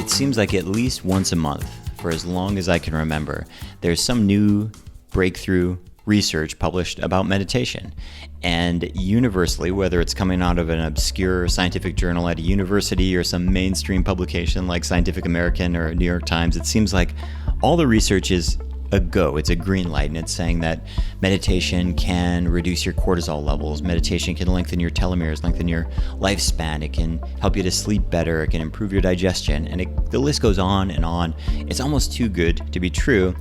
It seems like at least once a month, for as long as I can remember, there's some new breakthrough research published about meditation. And universally, whether it's coming out of an obscure scientific journal at a university or some mainstream publication like Scientific American or New York Times, it seems like all the research is a go. It's a green light, and it's saying that meditation can reduce your cortisol levels. Meditation can lengthen your telomeres, lengthen your lifespan. It can help you to sleep better. It can improve your digestion. And the list goes on and on. It's almost too good to be true.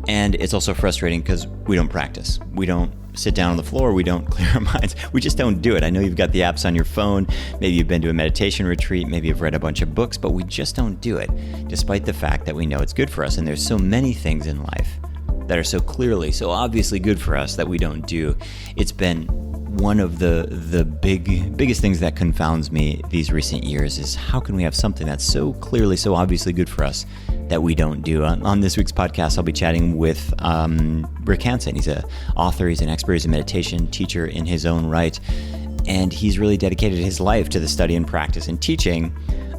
And it's also frustrating because we don't practice. We don't sit down on the floor. We don't clear our minds. We just don't do it. I know you've got the apps on your phone. Maybe you've been to a meditation retreat. Maybe you've read a bunch of books, but we just don't do it, despite the fact that we know it's good for us. And there's so many things in life that are so clearly, so obviously good for us that we don't do. It's been one of the biggest things that confounds me these recent years is how can we have something that's so clearly, so obviously good for us that we don't do. On this week's podcast, I'll be chatting with Rick Hanson. He's an author, he's an expert, he's a meditation teacher in his own right, and he's really dedicated his life to the study and practice and teaching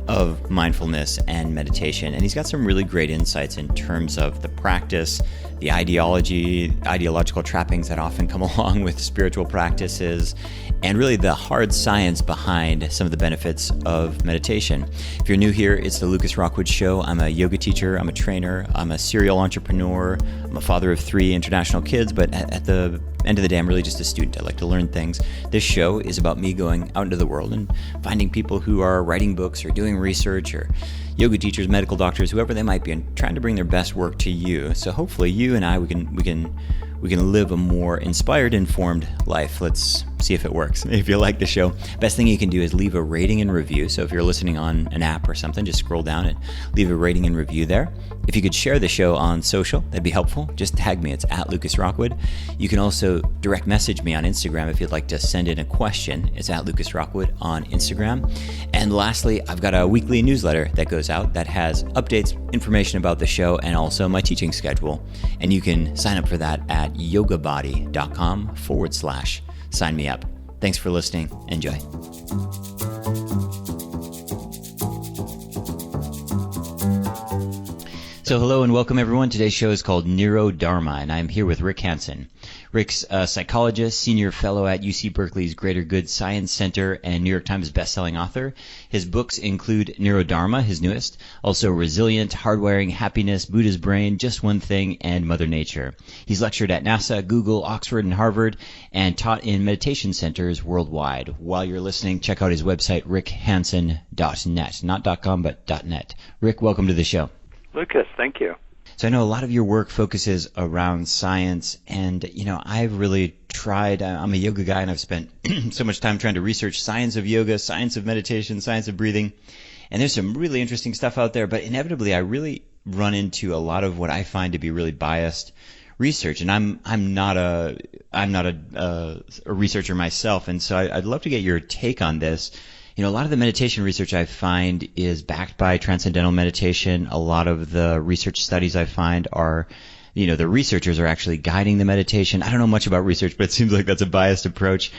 of mindfulness and meditation. And he's got some really great insights in terms of the practice, the ideological trappings that often come along with spiritual practices, and really the hard science behind some of the benefits of meditation. If you're new here, it's the Lucas Rockwood Show. I'm a yoga teacher, I'm a trainer, I'm a serial entrepreneur, I'm a father of 3 international kids, but at the end of the day, I'm really just a student. I like to learn things. This show is about me going out into the world and finding people who are writing books or doing research or yoga teachers, medical doctors, whoever they might be, and trying to bring their best work to you. So hopefully you and I, we can live a more inspired, informed life. Let's see if it works. If you like the show, best thing you can do is leave a rating and review. So if you're listening on an app or something, just scroll down and leave a rating and review there. If you could share the show on social, that'd be helpful. Just tag me. It's at Lucas Rockwood. You can also direct message me on Instagram if you'd like to send in a question. It's at Lucas Rockwood on Instagram. And lastly, I've got a weekly newsletter that goes out that has updates, information about the show, and also my teaching schedule. And you can sign up for that at yogabody.com/sign me up. Thanks for listening. Enjoy. So hello and welcome everyone. Today's show is called Neurodharma, and I'm here with Rick Hanson. Rick's a psychologist, senior fellow at UC Berkeley's Greater Good Science Center, and New York Times bestselling author. His books include Neurodharma, his newest, also Resilient, Hardwiring, Happiness, Buddha's Brain, Just One Thing, and Mother Nature. He's lectured at NASA, Google, Oxford, and Harvard, and taught in meditation centers worldwide. While you're listening, check out his website, rickhanson.net. Not .com, but .net. Rick, welcome to the show. Lucas, thank you. So I know a lot of your work focuses around science, and I've really tried. I'm a yoga guy, and I've spent so much time trying to research science of yoga, science of meditation, science of breathing, and there's some really interesting stuff out there. But inevitably, I really run into a lot of what I find to be really biased research, and I'm not a researcher myself, and so I'd love to get your take on this. A lot of the meditation research I find is backed by transcendental meditation. A lot of the research studies I find are, the researchers are actually guiding the meditation. I don't know much about research, but it seems like that's a biased approach.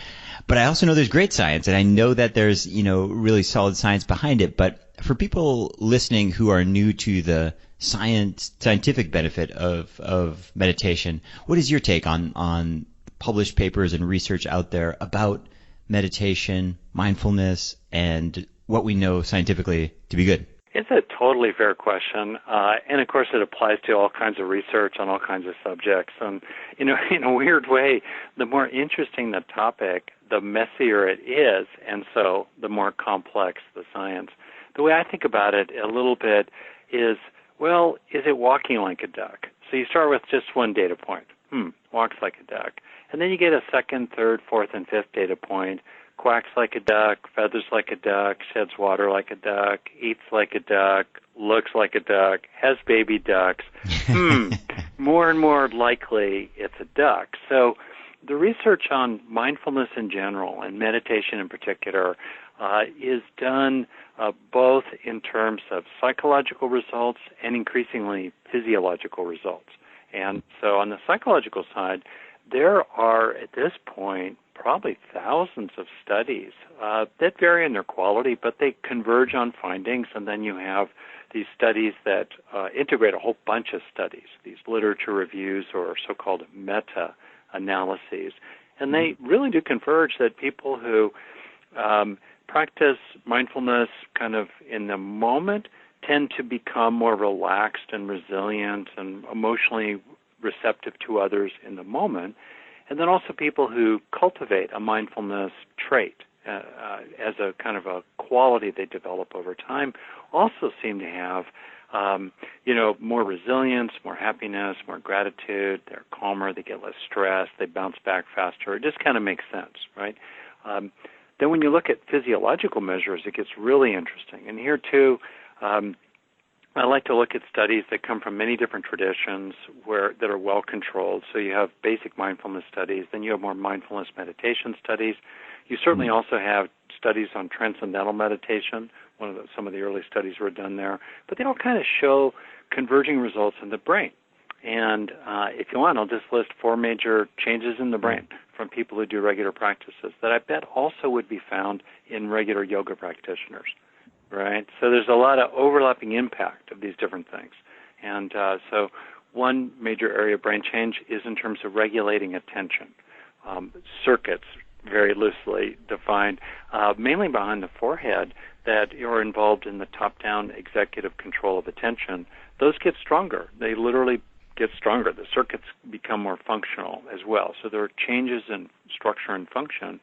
But I also know there's great science, and I know that there's, really solid science behind it. But for people listening who are new to the scientific benefit of meditation, what is your take on published papers and research out there about meditation, mindfulness, and what we know scientifically to be good? It's a totally fair question, and of course it applies to all kinds of research on all kinds of subjects. And in a weird way, the more interesting the topic, the messier it is, and so the more complex the science. The way I think about it a little bit is, well, is it walking like a duck? So you start with just one data point. Walks like a duck. And then you get a second, third, fourth, and fifth data point. Quacks like a duck, feathers like a duck, sheds water like a duck, eats like a duck, looks like a duck, has baby ducks. More and more likely it's a duck. So the research on mindfulness in general and meditation in particular is done both in terms of psychological results and increasingly physiological results. And so on the psychological side, there are, at this point, probably thousands of studies that vary in their quality, but they converge on findings, and then you have these studies that integrate a whole bunch of studies, these literature reviews or so-called meta-analyses. And they really do converge that people who practice mindfulness kind of in the moment tend to become more relaxed and resilient and emotionally receptive to others in the moment. And then also people who cultivate a mindfulness trait as a kind of a quality they develop over time also seem to have, more resilience, more happiness, more gratitude. They're calmer, they get less stressed, they bounce back faster. It just kind of makes sense, right? Then when you look at physiological measures, it gets really interesting. And here, too, I like to look at studies that come from many different traditions that are well controlled. So you have basic mindfulness studies, then you have more mindfulness meditation studies. You certainly also have studies on transcendental meditation. Some of the early studies were done there, but they all kind of show converging results in the brain. And if you want, I'll just list 4 major changes in the brain from people who do regular practices that I bet also would be found in regular yoga practitioners. Right? So there's a lot of overlapping impact of these different things. And so one major area of brain change is in terms of regulating attention. Circuits, very loosely defined, mainly behind the forehead, that are involved in the top-down executive control of attention. Those get stronger. They literally get stronger. The circuits become more functional as well. So there are changes in structure and function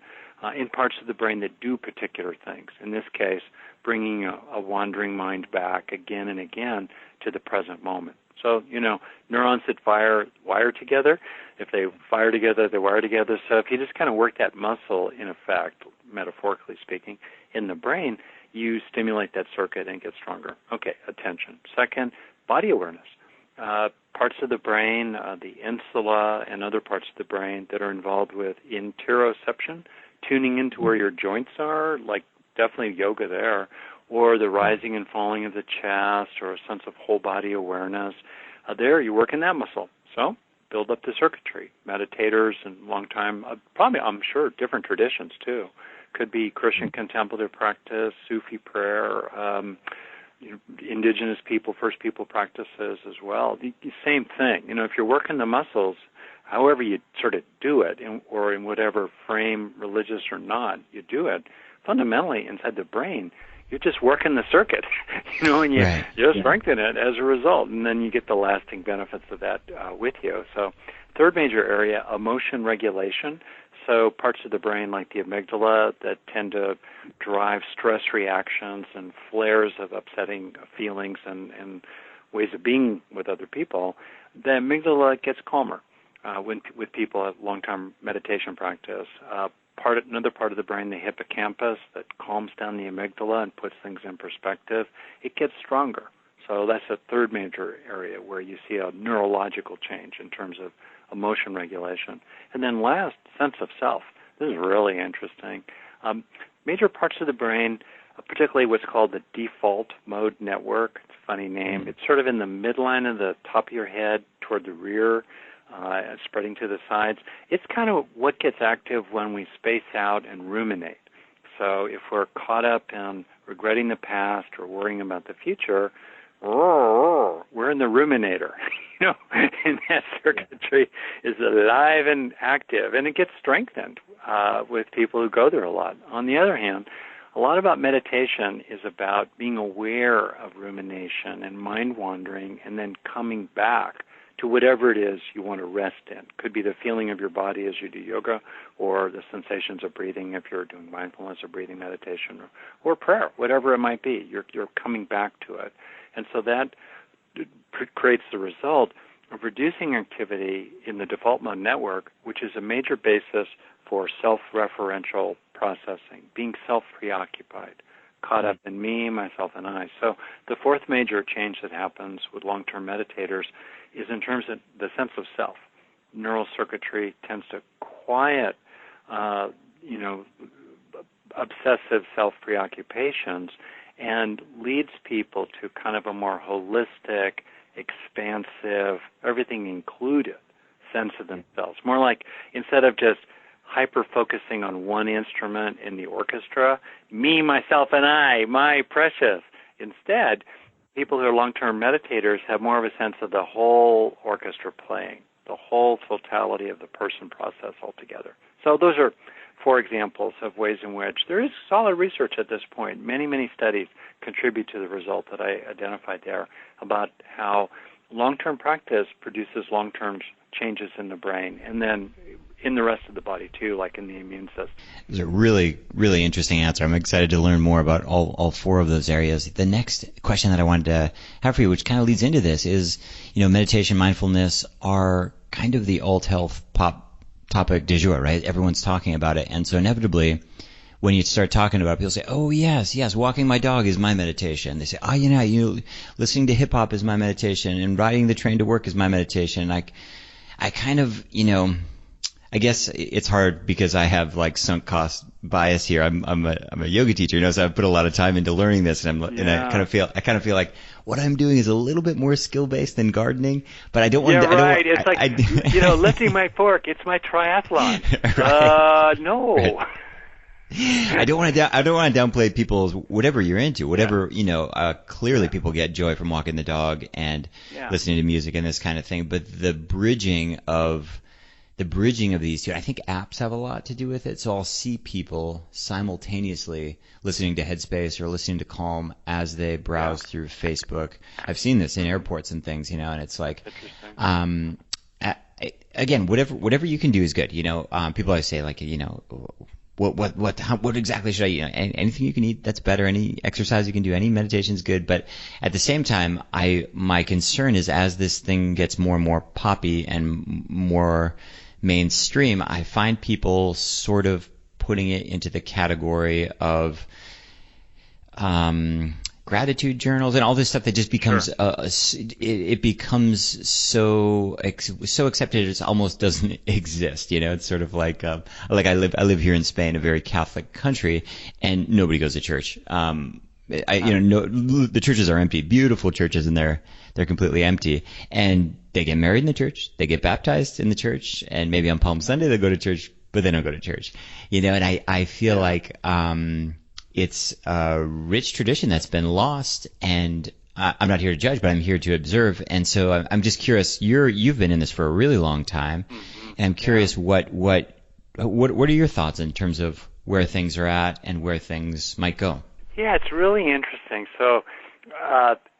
in parts of the brain that do particular things. In this case, bringing a wandering mind back again and again to the present moment. So, neurons that wire together, if they fire together, they wire together. So if you just kind of work that muscle, in effect, metaphorically speaking, in the brain, you stimulate that circuit and get stronger. Okay, attention. Second, body awareness. Parts of the brain, the insula and other parts of the brain that are involved with interoception, tuning into where your joints are, like definitely yoga there, or the rising and falling of the chest, or a sense of whole body awareness. There, you're working that muscle. So build up the circuitry. Meditators and long time, probably, I'm sure, different traditions too. Could be Christian contemplative practice, Sufi prayer, indigenous people, first people practices as well. The same thing. If you're working the muscles, however you sort of do it, or in whatever frame, religious or not, you do it, fundamentally inside the brain, you're just working the circuit, and you strengthen it as a result, and then you get the lasting benefits of that with you. So third major area, emotion regulation. So parts of the brain like the amygdala that tend to drive stress reactions and flares of upsetting feelings and ways of being with other people, the amygdala gets calmer with people at long-term meditation practice. Another part of the brain, the hippocampus, that calms down the amygdala and puts things in perspective, it gets stronger. So that's a third major area where you see a neurological change in terms of emotion regulation. And then last, sense of self. This is really interesting. Major parts of the brain, particularly what's called the default mode network. It's a funny name. It's sort of in the midline of the top of your head toward the rear, spreading to the sides. It's kind of what gets active when we space out and ruminate. So if we're caught up in regretting the past or worrying about the future, we're in the ruminator, and that circuitry is alive and active, and it gets strengthened with people who go there a lot. On the other hand, a lot about meditation is about being aware of rumination and mind wandering and then coming back to whatever it is you want to rest in. Could be the feeling of your body as you do yoga, or the sensations of breathing if you're doing mindfulness or breathing meditation, or prayer, whatever it might be. You're coming back to it. And so that creates the result of reducing activity in the default mode network, which is a major basis for self-referential processing, being self-preoccupied, caught up in me, myself, and I. So the fourth major change that happens with long-term meditators is in terms of the sense of self. Neural circuitry tends to quiet, obsessive self-preoccupations and leads people to kind of a more holistic, expansive, everything included sense of themselves. More like, instead of just hyper-focusing on one instrument in the orchestra, me, myself, and I, my precious. Instead, people who are long-term meditators have more of a sense of the whole orchestra playing, the whole totality of the person process altogether. So those are 4 examples of ways in which there is solid research at this point. Many, many studies contribute to the result that I identified there about how long-term practice produces long-term changes in the brain and then in the rest of the body too, like in the immune system. It's a really, really interesting answer. I'm excited to learn more about all 4 of those areas. The next question that I wanted to have for you, which kind of leads into this, is, meditation, mindfulness are kind of the alt health topic du jour, right? Everyone's talking about it. And so inevitably, when you start talking about it, people say, oh, yes, walking my dog is my meditation. They say, listening to hip hop is my meditation, and riding the train to work is my meditation. I kind of, I guess it's hard because I have like sunk cost bias here. I'm a yoga teacher, so I've put a lot of time into learning this, and I kind of feel like what I'm doing is a little bit more skill based than gardening, but I don't want. Yeah, right. It's like lifting my fork. It's my triathlon. Right. No. Right. I don't want to downplay people's whatever you're into, whatever clearly people get joy from walking the dog and listening to music and this kind of thing, but the bridging of these two, I think apps have a lot to do with it. So I'll see people simultaneously listening to Headspace or listening to Calm as they browse through Facebook. I've seen this in airports and things, and it's like, again, whatever you can do is good. People always say like, what exactly should I eat? Anything you can eat, that's better. Any exercise you can do, any meditation is good. But at the same time, my concern is as this thing gets more and more poppy and more mainstream, I find people sort of putting it into the category of gratitude journals and all this stuff that just becomes it becomes so accepted it almost doesn't exist. It's sort of like I live here in Spain, a very Catholic country, and nobody goes to church. The churches are empty, beautiful churches, and they're completely empty. And they get married in the church, they get baptized in the church, and maybe on Palm Sunday they go to church, but they don't go to church. And I feel like it's a rich tradition that's been lost, and I'm not here to judge, but I'm here to observe. And so I'm just curious. You've been in this for a really long time, and I'm curious what are your thoughts in terms of where things are at and where things might go? Yeah, it's really interesting. So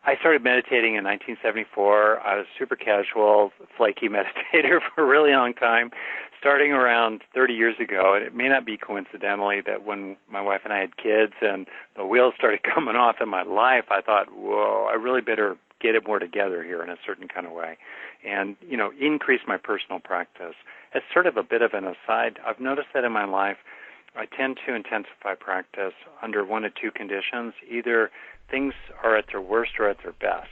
I started meditating in 1974. I was super casual, flaky meditator for a really long time, starting around 30 years ago. And it may not be coincidentally that when my wife and I had kids and the wheels started coming off in my life, I thought, whoa, I really better get it more together here in a certain kind of way and, increase my personal practice. As sort of a bit of an aside, I've noticed that in my life, I tend to intensify practice under 1 of 2 conditions. Either things are at their worst or at their best.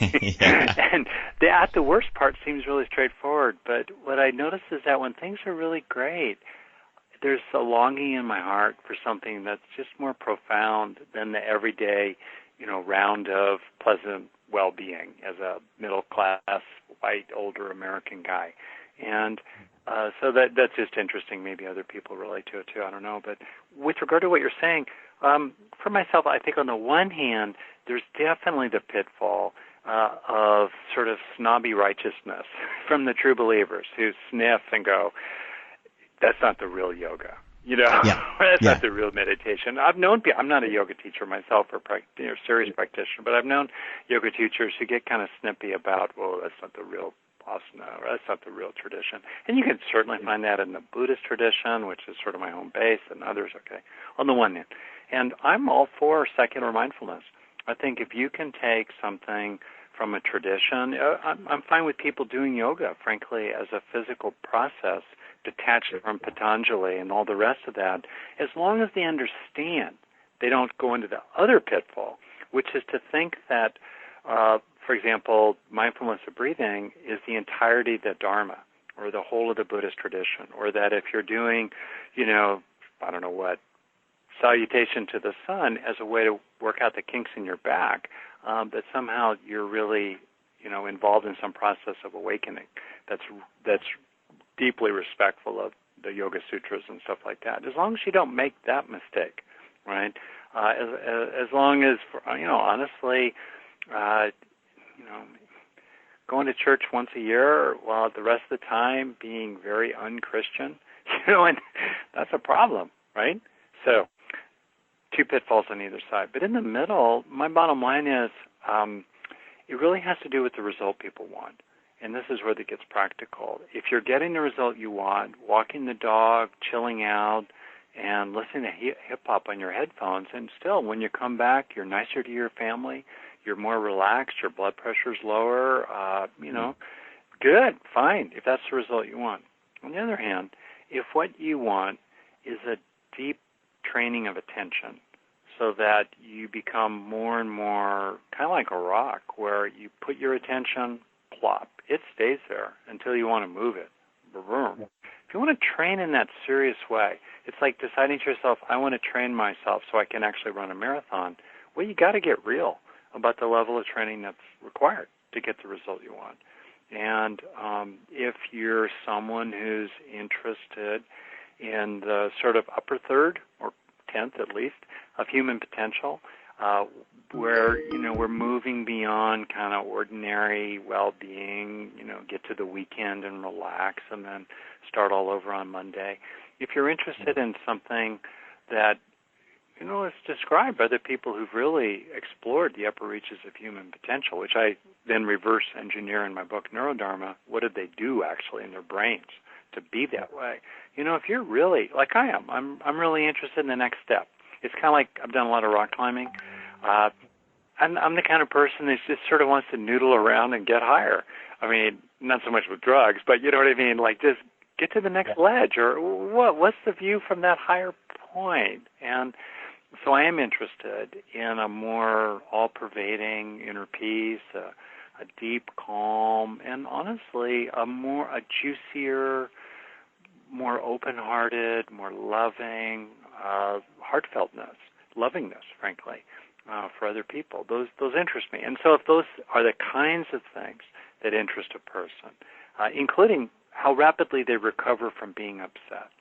And the at the worst part seems really straightforward, but what I notice is that when things are really great, there's a longing in my heart for something that's just more profound than the everyday, round of pleasant well-being as a middle-class, white, older American guy. And so that's just interesting. Maybe other people relate to it too. I don't know. But with regard to what you're saying, for myself, I think on the one hand, there's definitely the pitfall of sort of snobby righteousness from the true believers who sniff and go, that's not the real yoga. That's not the real meditation. I've known people, I'm not a yoga teacher myself or serious practitioner, but I've known yoga teachers who get kind of snippy about, well, that's not the real asana, or that's not the real tradition. And you can certainly find that in the Buddhist tradition, which is sort of my home base, and others, on the one hand. And I'm all for secular mindfulness. I think if you can take something from a tradition, I'm fine with people doing yoga, frankly, as a physical process, detached from Patanjali and all the rest of that, as long as they understand they don't go into the other pitfall, which is to think that for example, mindfulness of breathing is the entirety of the Dharma or the whole of the Buddhist tradition, or that if you're doing, I don't know what, salutation to the sun as a way to work out the kinks in your back, that somehow you're really, involved in some process of awakening that's deeply respectful of the Yoga Sutras and stuff like that. As long as you don't make that mistake, right? As long as, honestly, going to church once a year while the rest of the time being very unchristian, and that's a problem, right? So, two pitfalls on either side. But in the middle, my bottom line is it really has to do with the result people want. And this is where it gets practical. If you're getting the result you want, walking the dog, chilling out, and listening to hip-hop on your headphones, and still, when you come back, you're nicer to your family, you're more relaxed, your blood pressure's lower, good, fine, if that's the result you want. On the other hand, if what you want is a deep training of attention so that you become more and more kind of like a rock where you put your attention, plop, it stays there until you want to move it. Boom. If you want to train in that serious way, it's like deciding to yourself, I want to train myself so I can actually run a marathon. Well, you got to get real about the level of training that's required to get the result you want. And if you're someone who's interested in the sort of upper third or 10th at least of human potential, where, we're moving beyond kind of ordinary well-being, get to the weekend and relax and then start all over on Monday. If you're interested in something that, is described by the people who've really explored the upper reaches of human potential, which I then reverse engineer in my book, Neurodharma, what did they do actually in their brains to be that way? If you're really, like I am, I'm really interested in the next step. It's kind of like I've done a lot of rock climbing. I'm the kind of person that just sort of wants to noodle around and get higher. I mean, not so much with drugs, but you know what I mean? Like just get to the next ledge or what's the view from that higher point? And so I am interested in a more all-pervading inner peace, a deep calm, and honestly, a juicier, more open-hearted, more loving, heartfeltness, lovingness, frankly, for other people. Those interest me. And so if those are the kinds of things that interest a person, including how rapidly they recover from being upset,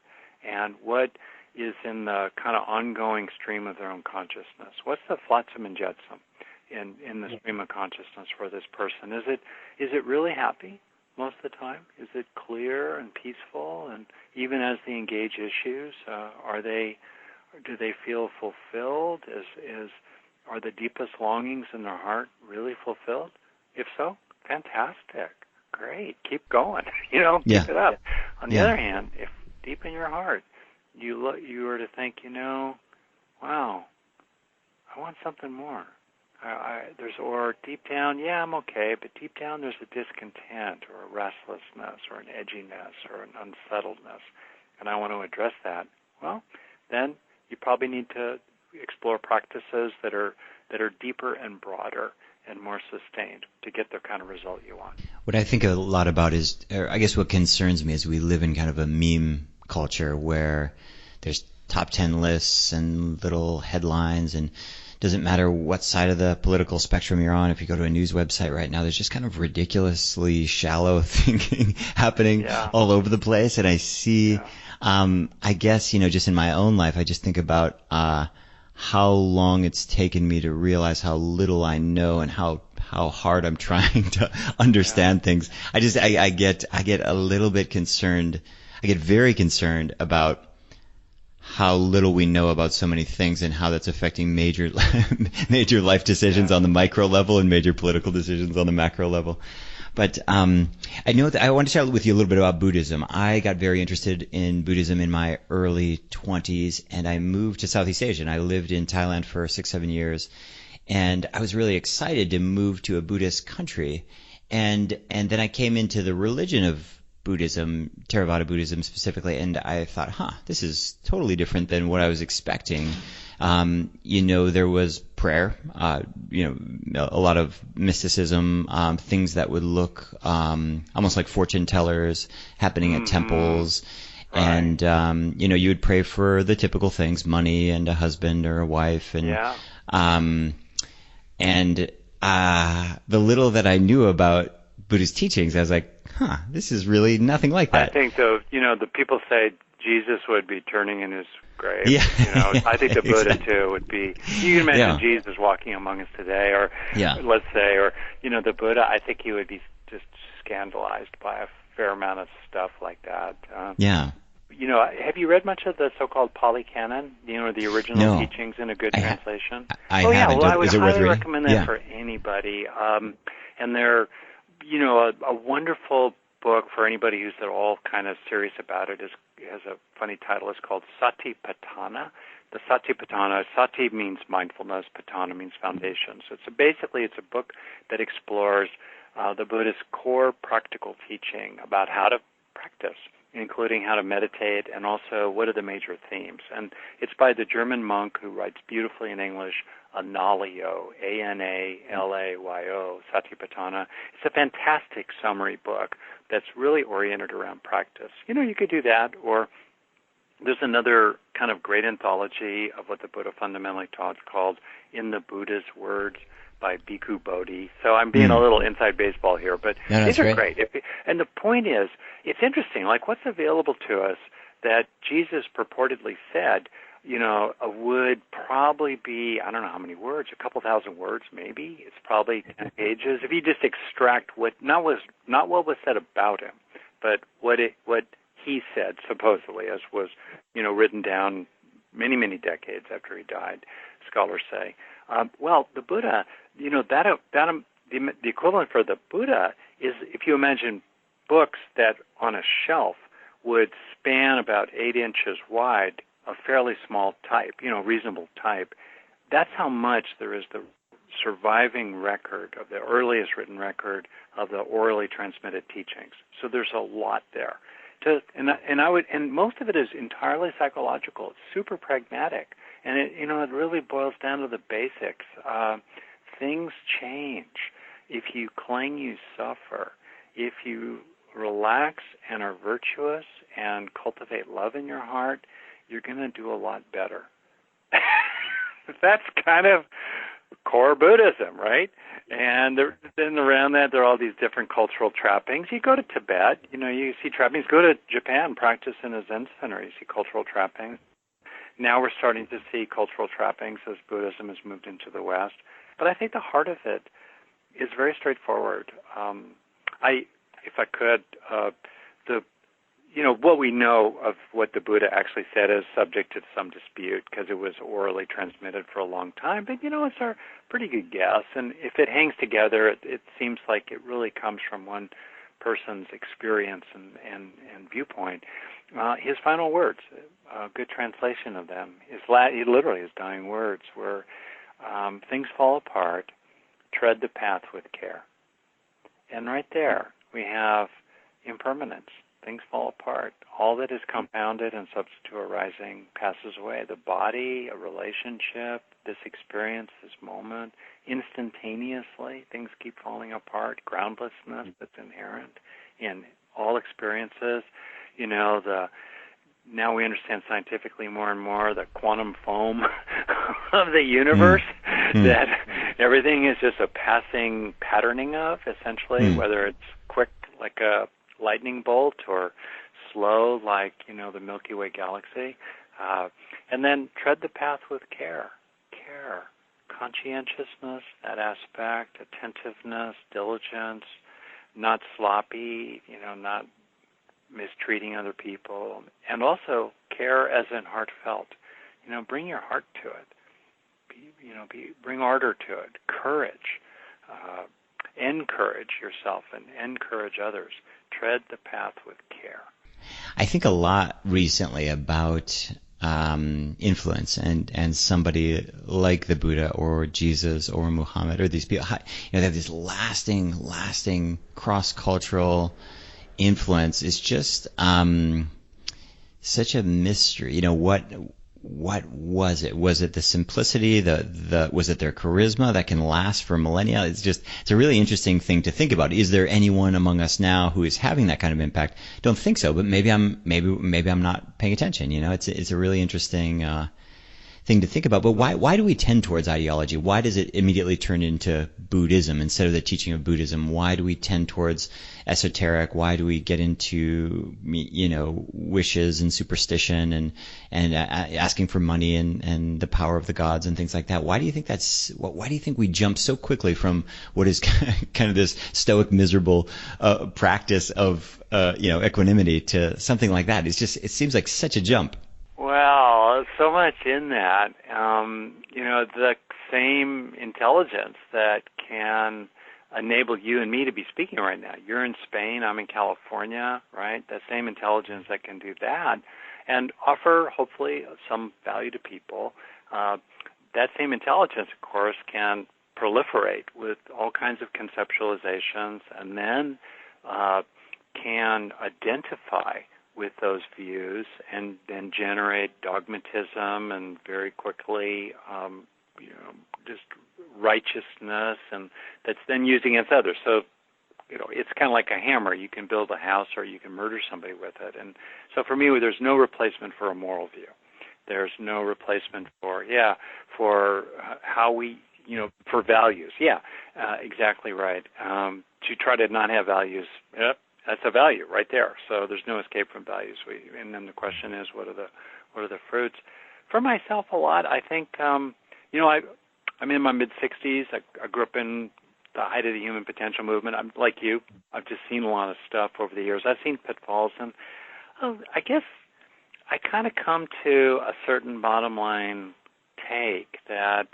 and what is in the kind of ongoing stream of their own consciousness. What's the flotsam and jetsam in the stream of consciousness for this person? Is it really happy most of the time? Is it clear and peaceful? And even as they engage issues, do they feel fulfilled? Are the deepest longings in their heart really fulfilled? If so, fantastic, great, keep going. Keep it up. On the other hand, if deep in your heart you were to think, wow, I want something more. Or deep down, I'm okay, but deep down there's a discontent or a restlessness or an edginess or an unsettledness, and I want to address that. Well, then you probably need to explore practices that are deeper and broader and more sustained to get the kind of result you want. What I think a lot about is, or I guess what concerns me is we live in kind of a meme culture where there's top 10 lists and little headlines, and doesn't matter what side of the political spectrum you're on. If you go to a news website right now, there's just kind of ridiculously shallow thinking happening all over the place. And I see, I guess, just in my own life, I just think about how long it's taken me to realize how little I know and how hard I'm trying to understand things. I get a little bit concerned. I get very concerned about how little we know about so many things and how that's affecting major life decisions on the micro level and major political decisions on the macro level. But I know that I want to chat with you a little bit about Buddhism. I got very interested in Buddhism in my early 20s, and I moved to Southeast Asia. And I lived in Thailand for 6-7 years, and I was really excited to move to a Buddhist country. And then I came into the religion of Buddhism, Theravada Buddhism specifically, and I thought, this is totally different than what I was expecting. There was prayer, a lot of mysticism, things that would look almost like fortune tellers happening at temples. Right. And, you would pray for the typical things, money and a husband or a wife. And the little that I knew about Buddhist teachings, I was like, this is really nothing like that. I think the people say Jesus would be turning in his grave. Yeah. I think the Buddha Exactly. too would be. You can imagine Jesus walking among us today, or let's say, or the Buddha. I think he would be just scandalized by a fair amount of stuff like that. Have you read much of the so-called Pali Canon? The original teachings in a good translation. I haven't. Well, I would Is it worth highly reading? recommend that for anybody. And they're, a wonderful book for anybody who's at all kind of serious about it. It has a funny title. It's called Satipatthana. The Satipatthana. Sati means mindfulness. Patthana means foundation. So it's a book that explores the Buddhist core practical teaching about how to practice, including how to meditate, and also what are the major themes. And it's by the German monk who writes beautifully in English, Analayo, Analayo, Satipatthana. It's a fantastic summary book that's really oriented around practice. You could do that, or there's another kind of great anthology of what the Buddha fundamentally taught called In the Buddhist Words by Bhikkhu Bodhi. So I'm being a little inside baseball here, but these are great. And the point is, it's interesting, like what's available to us that Jesus purportedly said, would probably be, I don't know how many words, a couple thousand words maybe. It's probably 10 pages. If you just extract not what was said about him, but what he said supposedly, as was, written down many, many decades after he died, scholars say. The Buddha, the equivalent for the Buddha is, if you imagine books that on a shelf would span about 8 inches wide, a fairly small type, reasonable type. That's how much there is the surviving record of the earliest written record of the orally transmitted teachings. So there's a lot there. And most of it is entirely psychological. It's super pragmatic. And it really boils down to the basics. Things change. If you cling, you suffer. If you relax and are virtuous and cultivate love in your heart, you're going to do a lot better. That's kind of core Buddhism, right? And then around that, there are all these different cultural trappings. You go to Tibet, you see trappings. Go to Japan, practice in a Zen center, you see cultural trappings. Now we're starting to see cultural trappings as Buddhism has moved into the West. But I think the heart of it is very straightforward. If I could, what we know of what the Buddha actually said is subject to some dispute because it was orally transmitted for a long time. But, it's our pretty good guess. And if it hangs together, it seems like it really comes from one person's experience and viewpoint. His final words, a good translation of them, literally his dying words were, things fall apart, tread the path with care. And right there, we have impermanence. Things fall apart. All that is compounded and subject to arising passes away. The body, a relationship, this experience, this moment, instantaneously, things keep falling apart. Groundlessness that's inherent in all experiences. Now we understand scientifically more and more the quantum foam of the universe, that everything is just a passing patterning of, essentially, whether it's quick like a lightning bolt or slow like, the Milky Way galaxy. And then tread the path with care. Conscientiousness, that aspect, attentiveness, diligence, not sloppy, not mistreating other people, and also care as in heartfelt. Bring your heart to it. Bring ardor to it. Courage. Encourage yourself and encourage others. Tread the path with care. I think a lot recently about influence and somebody like the Buddha or Jesus or Muhammad or these people. They have this lasting cross-cultural influence. Is just such a mystery. What was it? Was it the simplicity? Was it their charisma that can last for millennia? It's a really interesting thing to think about. Is there anyone among us now who is having that kind of impact? Don't think so, but maybe I'm not paying attention. It's a really interesting thing to think about. But why do we tend towards ideology? Why does it immediately turn into Buddhism instead of the teaching of Buddhism? Why do we tend towards esoteric? Why do we get into, wishes and superstition and asking for money and the power of the gods and things like that? Why do you think why do you think we jump so quickly from what is kind of this stoic, miserable practice of equanimity to something like that? It seems like such a jump. Well, so much in that. The same intelligence that can enable you and me to be speaking right now. You're in Spain, I'm in California, right? That same intelligence that can do that and offer, hopefully, some value to people. That same intelligence, of course, can proliferate with all kinds of conceptualizations and then can identify with those views and then generate dogmatism and very quickly, just righteousness, and that's then used against others. So, it's kind of like a hammer. You can build a house or you can murder somebody with it. And so for me, there's no replacement for a moral view. There's no replacement for how we, for values. Yeah, exactly right. To try to not have values, yep, that's a value right there. So there's no escape from values. And then the question is, what are the fruits? For myself, a lot. I think, I'm in my mid-60s. I grew up in the height of the human potential movement. I'm like you. I've just seen a lot of stuff over the years. I've seen pitfalls, and I guess I kind of come to a certain bottom line take that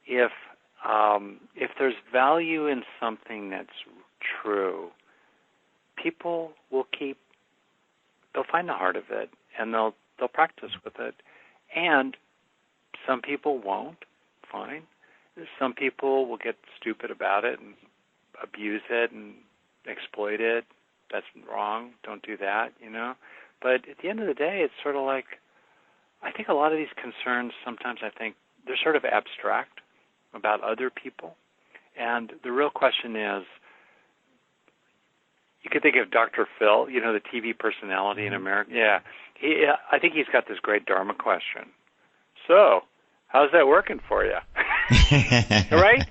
if there's value in something that's true, people they'll find the heart of it, and they'll practice with it. And some people won't, fine. Some people will get stupid about it and abuse it and exploit it. That's wrong. Don't do that, But at the end of the day, it's sort of like, I think a lot of these concerns, sometimes I think they're sort of abstract about other people. And the real question is, you could think of Dr. Phil, the TV personality in America. Yeah, I think he's got this great Dharma question. So, how's that working for you? Right?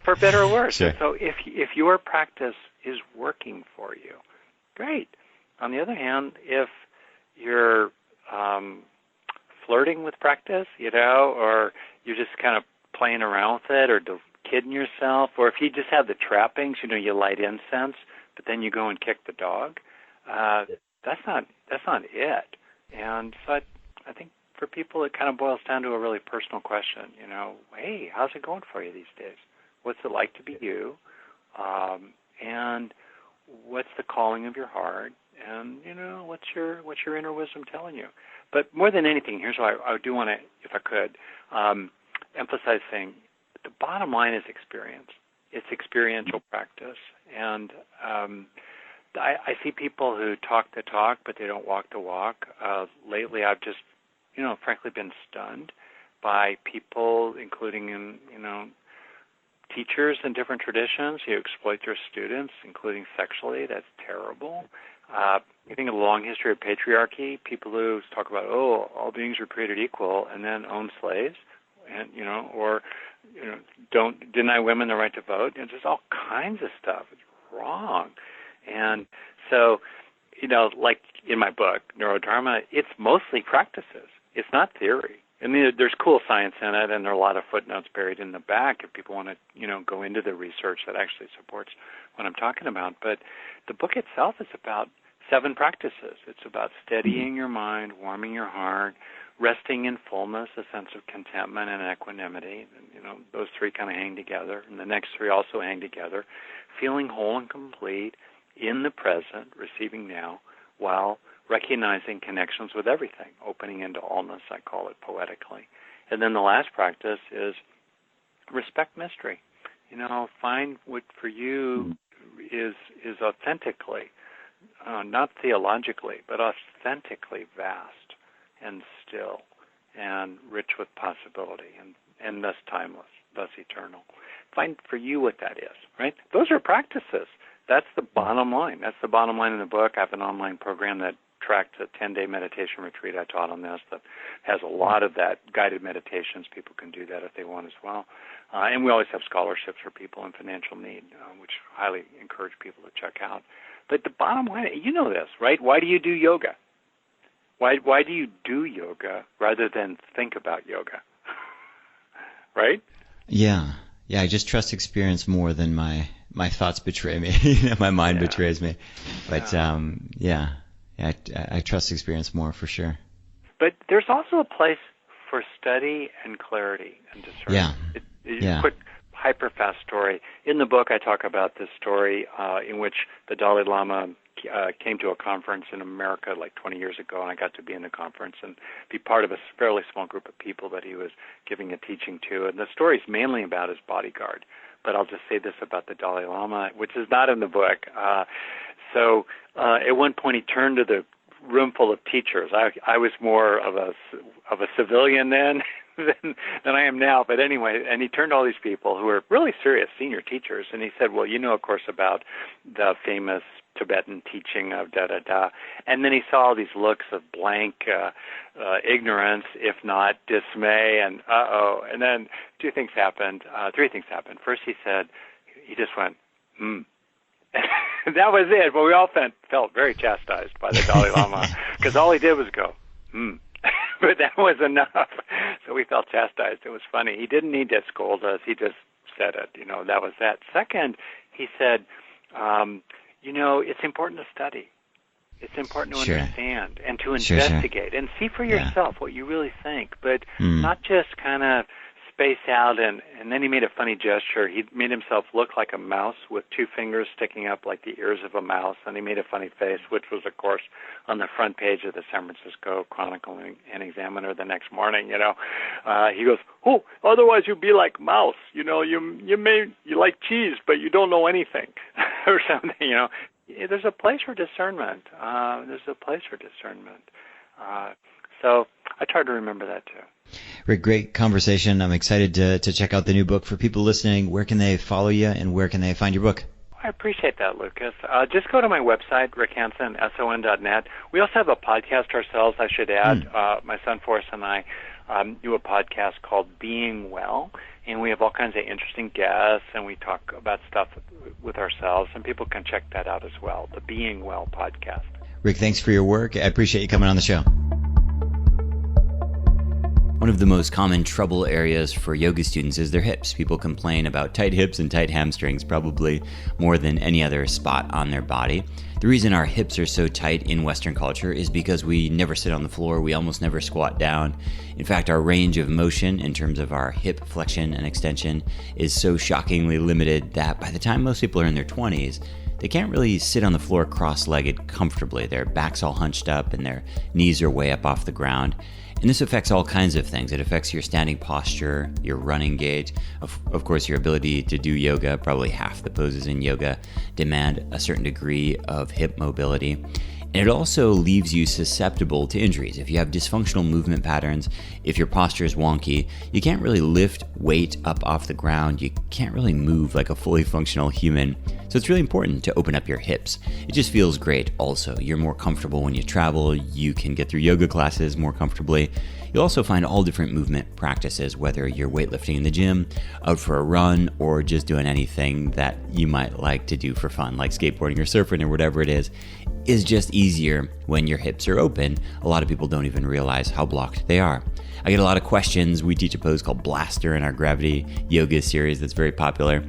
For better or worse. Sure. So if your practice is working for you, great. On the other hand, if you're flirting with practice, or you're just kind of playing around with it or kidding yourself, or if you just have the trappings, you light incense, but then you go and kick the dog, that's not it. And so I think for people, it kind of boils down to a really personal question. Hey, how's it going for you these days? What's it like to be you? And what's the calling of your heart? And what's your inner wisdom telling you? But more than anything, here's what I do want to, if I could, emphasize saying the bottom line is experience. It's experiential practice, and I see people who talk the talk, but they don't walk the walk. Lately, I've just frankly been stunned by people, including in, teachers in different traditions who exploit their students, including sexually. That's terrible. You think of a long history of patriarchy, people who talk about, all beings are created equal, and then own slaves, and, or, don't deny women the right to vote. Just all kinds of stuff. It's wrong. And so, like in my book, Neurodharma, it's mostly practices. It's not theory. I mean, there's cool science in it, and there are a lot of footnotes buried in the back if people want to, go into the research that actually supports what I'm talking about. But the book itself is about 7 practices. It's about steadying your mind, warming your heart, resting in fullness, a sense of contentment and equanimity. And, those 3 kind of hang together, and the next 3 also hang together. Feeling whole and complete in the present, receiving now, while recognizing connections with everything, opening into allness, I call it poetically. And then the last practice is respect mystery. Find what for you is authentically, not theologically, but authentically vast and still and rich with possibility and thus timeless, thus eternal. Find for you what that is, right? Those are practices. That's the bottom line. That's the bottom line in the book. I have an online program that Attract, a 10-day meditation retreat I taught on this that has a lot of that guided meditations. People can do that if they want as well. And we always have scholarships for people in financial need, which I highly encourage people to check out. But the bottom line, you know this, right? Why do you do yoga? Why do you do yoga rather than think about yoga? Right? Yeah. I just trust experience more than my thoughts betray me. My mind betrays me. But I trust experience more for sure. But there's also a place for study and clarity and discernment. Quick, hyper-fast story. In the book, I talk about this story in which the Dalai Lama came to a conference in America like 20 years ago, and I got to be in the conference and be part of a fairly small group of people that he was giving a teaching to. And the story is mainly about his bodyguard. But I'll just say this about the Dalai Lama, which is not in the book. So at one point he turned to the room full of teachers. I was more of a civilian then than I am now. But anyway, and he turned to all these people who were really serious senior teachers, and he said, well, of course, about the famous Tibetan teaching of da-da-da. And then he saw all these looks of blank ignorance, if not dismay, and uh-oh. And then three things happened. First he just went, That was it. But we all felt very chastised by the Dalai Lama because all he did was go, But that was enough. So we felt chastised. It was funny. He didn't need to scold us. He just said it. That was that. Second, he said, it's important to study. It's important to understand and to investigate and see for yourself what you really think, but not just kind of space out. And then he made a funny gesture. He made himself look like a mouse with two fingers sticking up like the ears of a mouse, and he made a funny face, which was, of course, on the front page of the San Francisco Chronicle and Examiner the next morning. He goes, "Oh, otherwise you'd be like mouse. You like cheese, but you don't know anything," or something. There's a place for discernment. So I try to remember that too. Rick, great conversation. I'm excited to check out the new book. For people listening, where can they follow you and where can they find your book? I appreciate that, Lucas. Just go to my website, rickhanson.net. We also have a podcast ourselves, I should add. My son Forrest and I do a podcast called Being Well, and we have all kinds of interesting guests, and we talk about stuff with ourselves, and people can check that out as well, the Being Well podcast. Rick, thanks for your work. I appreciate you coming on the show. One of the most common trouble areas for yoga students is their hips. People complain about tight hips and tight hamstrings probably more than any other spot on their body. The reason our hips are so tight in Western culture is because we never sit on the floor, we almost never squat down. In fact, our range of motion in terms of our hip flexion and extension is so shockingly limited that by the time most people are in their 20s, they can't really sit on the floor cross-legged comfortably. Their back's all hunched up and their knees are way up off the ground. And this affects all kinds of things. It affects your standing posture, your running gait, of course your ability to do yoga. Probably half the poses in yoga demand a certain degree of hip mobility. And it also leaves you susceptible to injuries. If you have dysfunctional movement patterns, if your posture is wonky, you can't really lift weight up off the ground. You can't really move like a fully functional human. So it's really important to open up your hips. It just feels great also. You're more comfortable when you travel. You can get through yoga classes more comfortably. You'll also find all different movement practices, whether you're weightlifting in the gym, out for a run, or just doing anything that you might like to do for fun, like skateboarding or surfing or whatever it is just easier when your hips are open. A lot of people don't even realize how blocked they are. I get a lot of questions. We teach a pose called Blaster in our Gravity Yoga series that's very popular.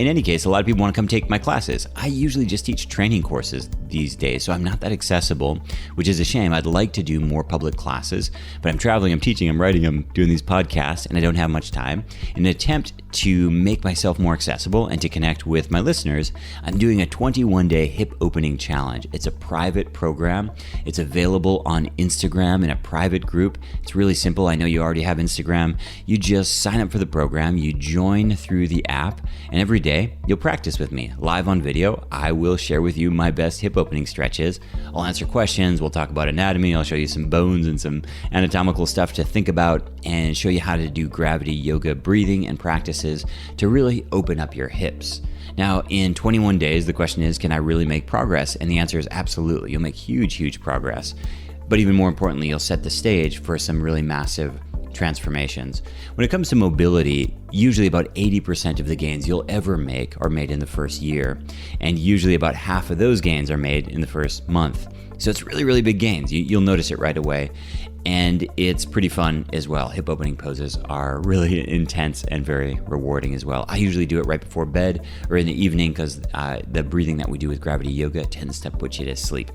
In any case, a lot of people want to come take my classes. I usually just teach training courses these days, so I'm not that accessible, which is a shame. I'd like to do more public classes, but I'm traveling, I'm teaching, I'm writing, I'm doing these podcasts, and I don't have much time. In an attempt to make myself more accessible and to connect with my listeners, I'm doing a 21-day hip opening challenge. It's a private program. It's available on Instagram in a private group. It's really simple. I know you already have Instagram. You just sign up for the program, you join through the app, and every day you'll practice with me live on video. I will share with you my best hip opening stretches. I'll answer questions, we'll talk about anatomy, I'll show you some bones and some anatomical stuff to think about, and show you how to do gravity yoga breathing and practices to really open up your hips. Now, in 21 days, the question is, can I really make progress? And the answer is absolutely. You'll make huge progress. But even more importantly, you'll set the stage for some really massive transformations. When it comes to mobility, usually about 80% of the gains you'll ever make are made in the first year, and usually about half of those gains are made in the first month. So it's really big gains. You'll notice it right away, and it's pretty fun as well. Hip opening poses are really intense and very rewarding as well. I usually do it right before bed or in the evening because the breathing that we do with gravity yoga tends to put you to sleep.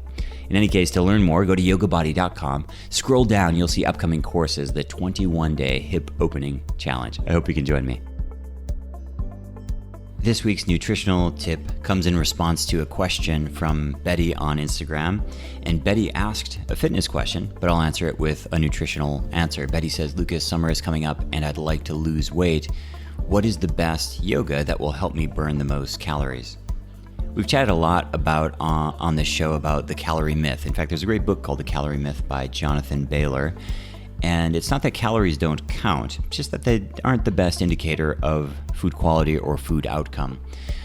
In any case, to learn more, go to yogabody.com. Scroll down, you'll see upcoming courses, the 21-day hip opening challenge. I hope you can join me. This week's nutritional tip comes in response to a question from Betty on Instagram. And Betty asked a fitness question, but I'll answer it with a nutritional answer. Betty says, Lucas, summer is coming up and I'd like to lose weight. What is the best yoga that will help me burn the most calories? We've chatted a lot about on this show about the Calorie Myth. In fact, there's a great book called The Calorie Myth by Jonathan Baylor. And it's not that calories don't count, it's just that they aren't the best indicator of food quality or food outcome.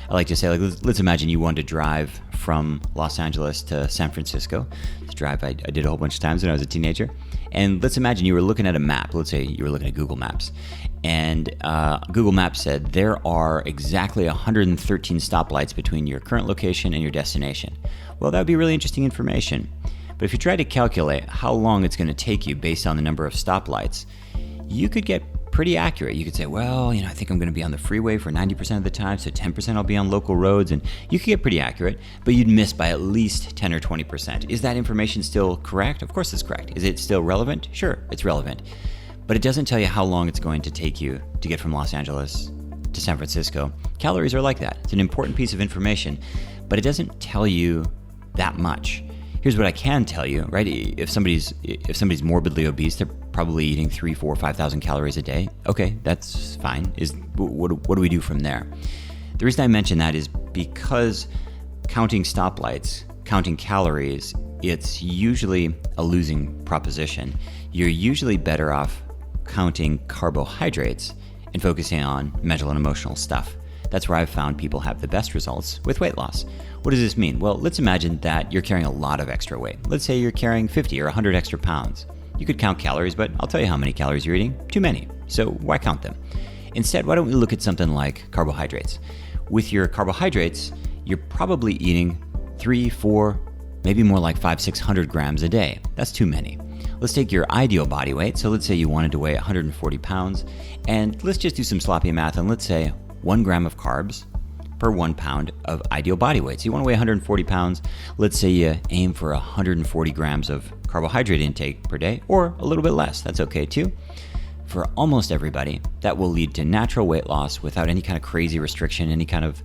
I like to say, let's imagine you wanted to drive from Los Angeles to San Francisco. To drive, I did a whole bunch of times when I was a teenager. And let's imagine you were looking at a map. Let's say you were looking at Google Maps. And Google Maps said there are exactly 113 stoplights between your current location and your destination. Well, that would be really interesting information. But if you try to calculate how long it's going to take you based on the number of stoplights, you could get pretty accurate. You could say, well, I think I'm going to be on the freeway for 90% of the time, so 10% I'll be on local roads, and you could get pretty accurate, but you'd miss by at least 10 or 20%. Is that information still correct? Of course it's correct. Is it still relevant? Sure, it's relevant. But it doesn't tell you how long it's going to take you to get from Los Angeles to San Francisco. Calories are like that. It's an important piece of information, but it doesn't tell you that much. Here's what I can tell you, right? If somebody's morbidly obese, they're probably eating 3, 4, 5,000 calories a day. Okay, that's fine. What do we do from there? The reason I mention that is because counting stoplights, counting calories, it's usually a losing proposition. You're usually better off counting carbohydrates and focusing on mental and emotional stuff. That's where I've found people have the best results with weight loss. What does this mean? Well, let's imagine that you're carrying a lot of extra weight. Let's say you're carrying 50 or 100 extra pounds. You could count calories, but I'll tell you how many calories you're eating. Too many. So why count them? Instead, why don't we look at something like carbohydrates? With your carbohydrates, you're probably eating 3, 4, maybe more like 500, 600 grams a day. That's too many. Let's take your ideal body weight. So let's say you wanted to weigh 140 pounds, and let's just do some sloppy math, and let's say 1 gram of carbs per 1 pound of ideal body weight. So you want to weigh 140 pounds. Let's say you aim for 140 grams of carbohydrate intake per day, or a little bit less. That's okay too. For almost everybody, that will lead to natural weight loss without any kind of crazy restriction, any kind of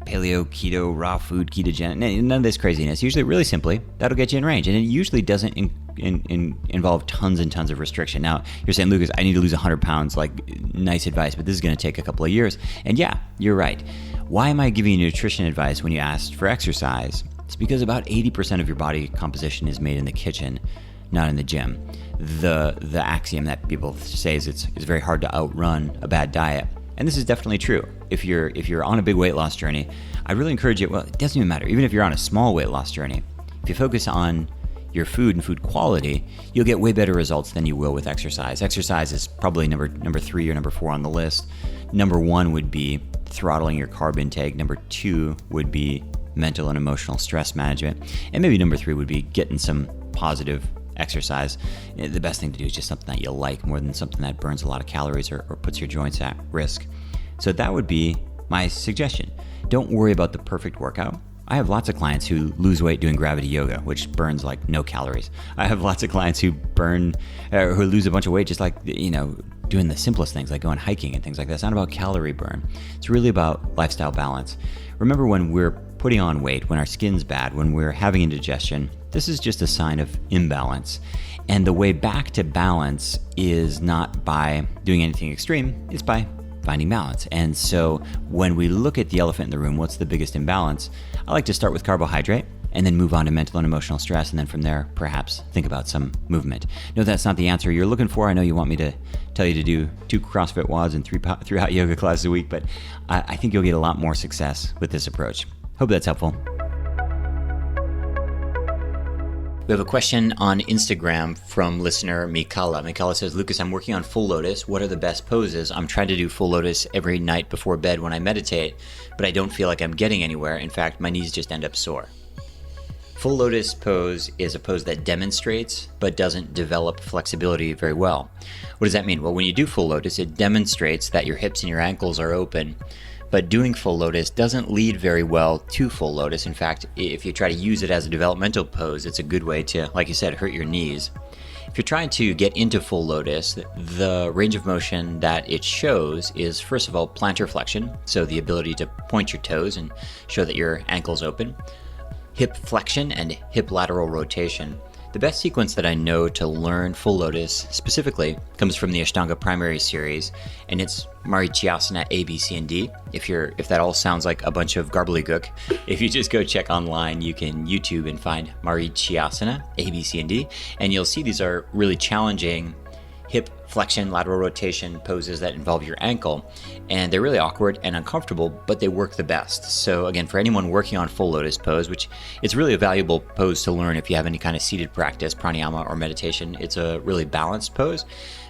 paleo, keto, raw food, ketogenic, none of this craziness. Usually, really simply, that'll get you in range. And it usually doesn't involve tons and tons of restriction. Now, you're saying, Lucas, I need to lose 100 pounds, like nice advice, but this is going to take a couple of years. And yeah, you're right. Why am I giving you nutrition advice when you asked for exercise? It's because about 80% of your body composition is made in the kitchen, not in the gym. The axiom that people say is it's very hard to outrun a bad diet. And this is definitely true. If you're on a big weight loss journey, I really encourage you, well, it doesn't even matter. Even if you're on a small weight loss journey, if you focus on your food and food quality, you'll get way better results than you will with exercise. Exercise is probably number 3 or number 4 on the list. Number 1 would be throttling your carb intake. Number 2 would be mental and emotional stress management. And maybe number 3 would be getting some positive exercise. The best thing to do is just something that you like more than something that burns a lot of calories or puts your joints at risk. So that would be my suggestion. Don't worry about the perfect workout. I have lots of clients who lose weight doing gravity yoga, which burns like no calories. I have lots of clients who who lose a bunch of weight just like, doing the simplest things like going hiking and things like that. It's not about calorie burn. It's really about lifestyle balance. Remember, when we're putting on weight, when our skin's bad, when we're having indigestion, this is just a sign of imbalance. And the way back to balance is not by doing anything extreme, it's by finding balance. And so when we look at the elephant in the room, what's the biggest imbalance? I like to start with carbohydrate. and then move on to mental and emotional stress, and then from there, perhaps think about some movement. No, that's not the answer you're looking for. I know you want me to tell you to do 2 CrossFit WODs and 3 hot yoga classes a week, but I think you'll get a lot more success with this approach. Hope that's helpful. We have a question on Instagram from listener Mikala. Mikala says, Lucas, I'm working on full lotus. What are the best poses? I'm trying to do full lotus every night before bed when I meditate, but I don't feel like I'm getting anywhere. In fact, my knees just end up sore. Full lotus pose is a pose that demonstrates but doesn't develop flexibility very well. What does that mean? Well, when you do full lotus, it demonstrates that your hips and your ankles are open. But doing full lotus doesn't lead very well to full lotus. In fact, if you try to use it as a developmental pose, it's a good way to, like you said, hurt your knees. If you're trying to get into full lotus, the range of motion that it shows is, first of all, plantar flexion, so the ability to point your toes and show that your ankle's open, hip flexion, and hip lateral rotation. The best sequence that I know to learn full lotus specifically comes from the Ashtanga primary series, and it's Marichyasana A, B, C, and D. If that all sounds like a bunch of gobbledygook, if you just go check online, you can YouTube and find Marichyasana A, B, C, and D, and you'll see these are really challenging hip flexion, lateral rotation poses that involve your ankle, and they're really awkward and uncomfortable, but they work the best. So again, for anyone working on full lotus pose, which it's really a valuable pose to learn if you have any kind of seated practice, pranayama or meditation, it's a really balanced pose,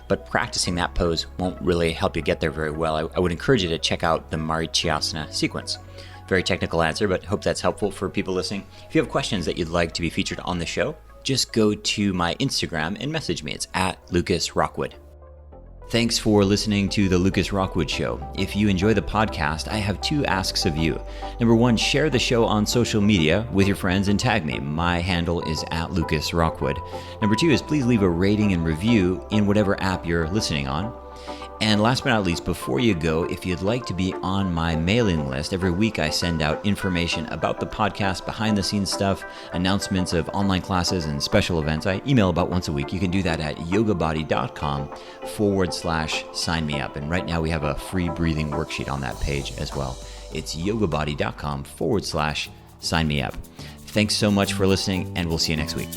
but practicing that pose won't really help you get there very well. I would encourage you to check out the Marichyasana sequence. Very technical answer, but hope that's helpful for people listening. If you have questions that you'd like to be featured on the show, just go to my Instagram and message me. It's @LucasRockwood. Thanks for listening to The Lucas Rockwood Show. If you enjoy the podcast, I have 2 asks of you. Number 1, share the show on social media with your friends and tag me. My handle is @LucasRockwood. Number 2 is please leave a rating and review in whatever app you're listening on. And last but not least, before you go, if you'd like to be on my mailing list, every week I send out information about the podcast, behind-the-scenes stuff, announcements of online classes and special events. I email about once a week. You can do that at yogabody.com/sign me up. And right now we have a free breathing worksheet on that page as well. It's yogabody.com/sign me up. Thanks so much for listening, and we'll see you next week.